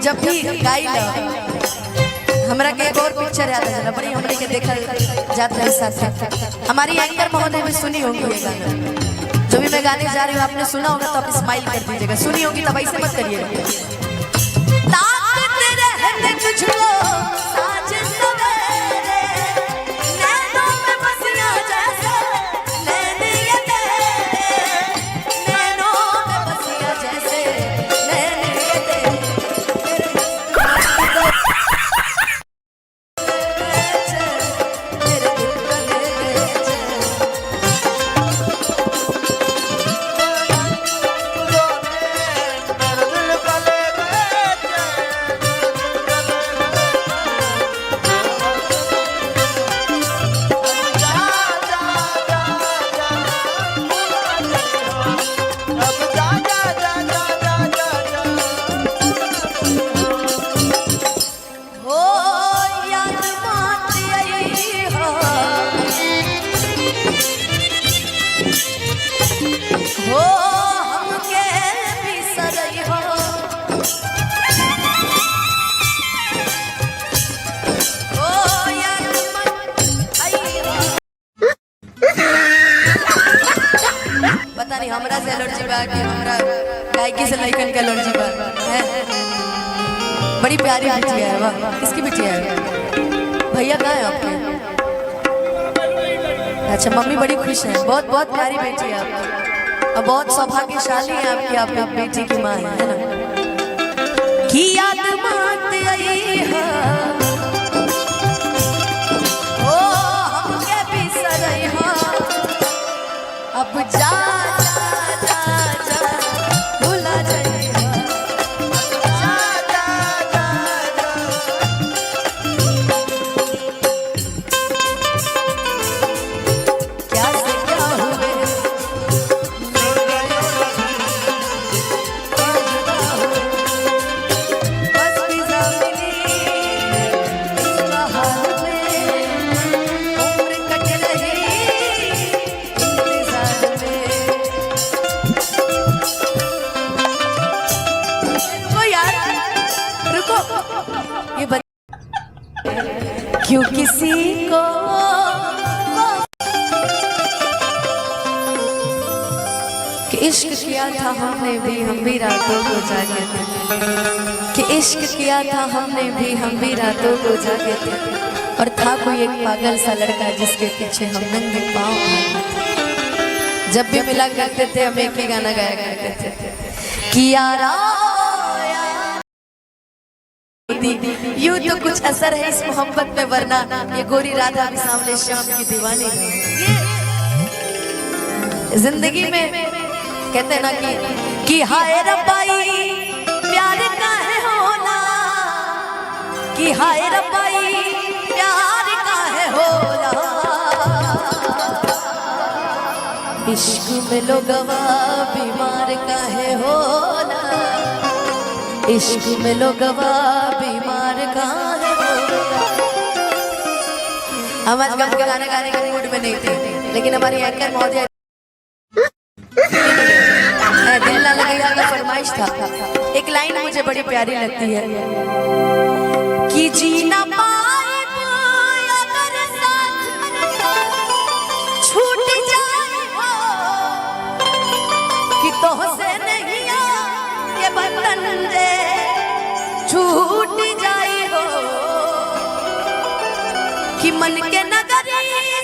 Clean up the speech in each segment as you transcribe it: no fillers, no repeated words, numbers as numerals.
जब भी गाई ला हमरा के एक और पिक्चर याद है बड़ी हमरे के देखल जात रहे साथ। हमारी एंकर महोदय भी सुनी होगी ये गाना, जो भी मैं गाने जा रही हूँ आपने सुना होगा तो आप स्माइल कर दीजिएगा, सुनी होगी तब ऐसे मत करिएगा। हमरा से एलर्जी बा कि हमरा गायकी से लइकन के एलर्जी बा है। बड़ी प्यारी बिटिया है, वाह किसकी बिटिया है? भैया कहाँ है आपके? अच्छा मम्मी बड़ी खुश है, बहुत बहुत प्यारी बेटी है आपकी और बहुत सौभाग्यशाली है आपकी, आप बेटी की माँ है ना। की याद मात आई है ओ हमके बिसरई है अब जा क्यों किसी को कि इश्क किया था हमने भी हम भी रातों को जागे थे, कि इश्क किया था हमने भी हम भी रातों को जागे थे। और था कोई एक पागल सा लड़का जिसके पीछे हम नंगे पाँव भागे थे। जब भी मिला करते थे हम एक ही गाना गाया करते थे कि यारा यूं तो कुछ असर है इस मोहब्बत में, वरना ये गोरी राधा भी सामने शाम की दीवानी है। जिंदगी में कहते हैं ना कि हाय रब्बाई प्यार काहे होना, कि हाय रब्बाई प्यार काहे होना, इश्क में लोगवा बीमार काहे होना, इश्क में लोगवा बीमार काहे होना। हम आज गम के गाने गाने के मूड में नहीं थे, लेकिन हमारी एंकर महोदय दिल ना लगेगा का फरमाइश था। एक लाइन मुझे बड़ी प्यारी लगती है कि जीना पाए अगर साथ छूट जाए हो, कि तोहसे नहीं ये बंधन दे छूट जाए हो, कि मन के नगरी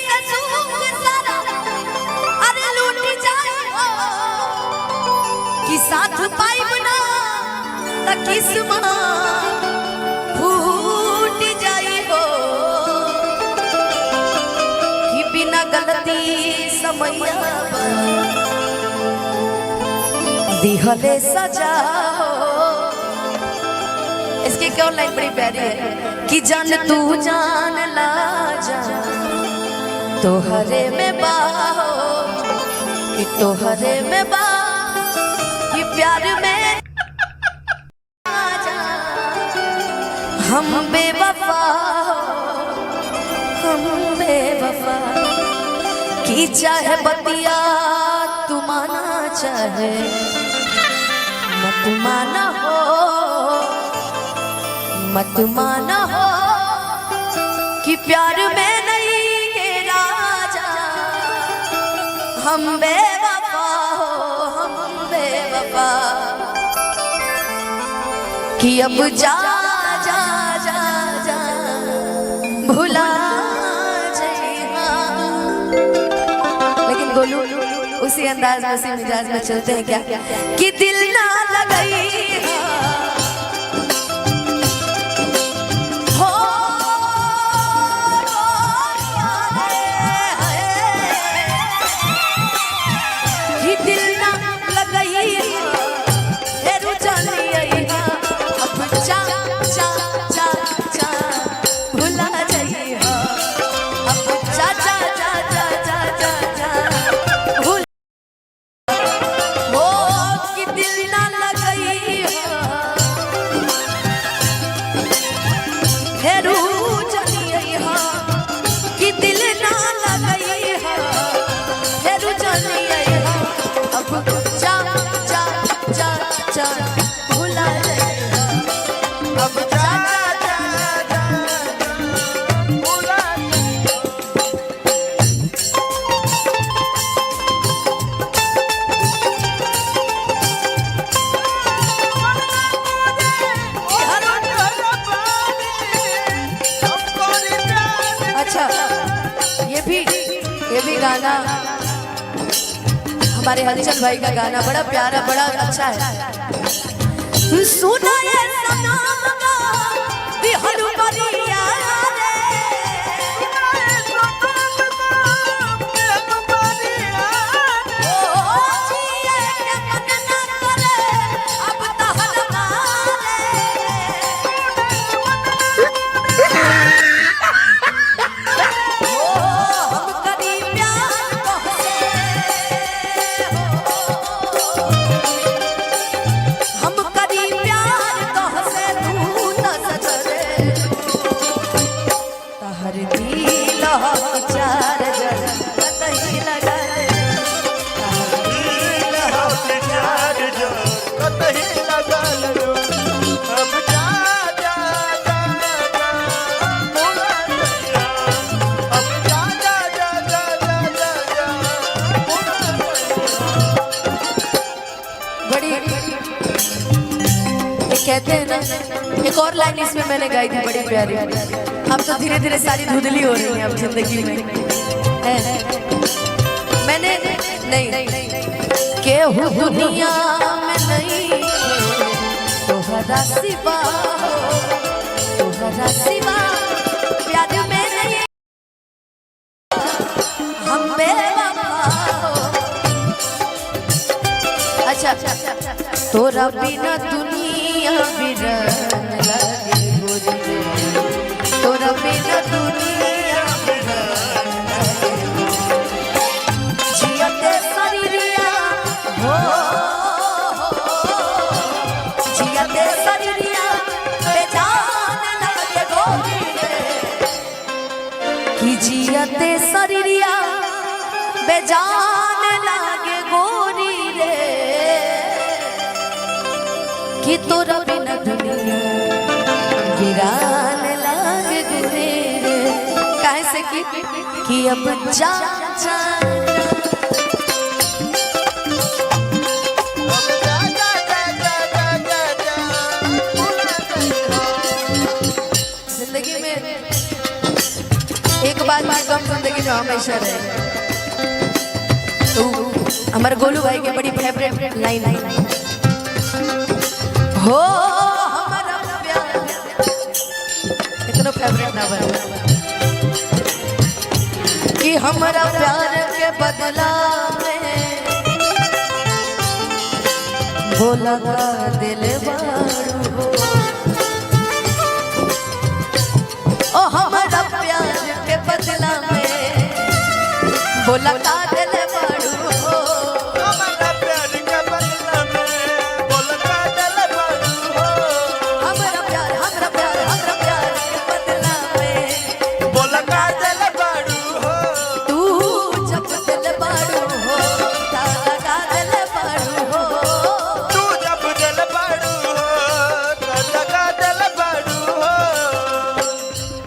से सुख सारा अरे लूट जाए हो, कि साथ पाई बना त किस्मत फूट जाए हो, कि बिना गलती समैया दिहले सजा हो। इसकी क्यों लाइन बड़ी प्यारी है कि जान तू जान ला जा तोहरे में बाहो, कि तोहरे में बा, कि प्यार में आजा हम बेवफा हो, हम बेवफा, कि चाहे बतिया तू माना चाहे मत माना हो, मत माना हो कि प्यार में नहीं है राजा, हम बेवफा हो हम बेवफा, कि अब जा जा जा जा भुला जाइहा। लेकिन गोलू उसी अंदाज में उसी मिजाज में चलते हैं क्या कि दिल ना लगाई ये भी गाना हमारे हलचल भाई का गाना बड़ा प्यारा बड़ा अच्छा है। सुना ये सनम का बिहरु बलिया कहते हैं ना। एक और लाइन इसमें मैंने गाई थी बड़ी प्यारी। अब तो धीरे धीरे सारी धुंधली हो रही है अब जिंदगी में है। मैंने नहीं केहू दुनिया में नहीं तोहरा सिवा तोहरा सिवा प्यार में नहीं हम बेवफा हो। अच्छा तोरा बिना दुनिया बिरन लगे गोरी, तोरा बिना दुनिया बिरन लगे जियते शरीरिया हो जियते शरीरिया बेजान लगे गोरी कि जियते शरीरिया बेजान लगे गोरी रे, कि तोरा बिना दुनिया वीरान लागे गुरे रे। काहे से कि अब जा जा जिंदगी में एक बात कम जिंदगी में हमेशा रहे। तो हमारे गोलू भाई के बड़ी फेवरेट लाइन है हो हमारा प्यार इतना फेवरेट ना बना कि हमारा प्यार के बदला में भोला का दिल बारू हो। ओ हमारा प्यार के बदला में भोला का दिल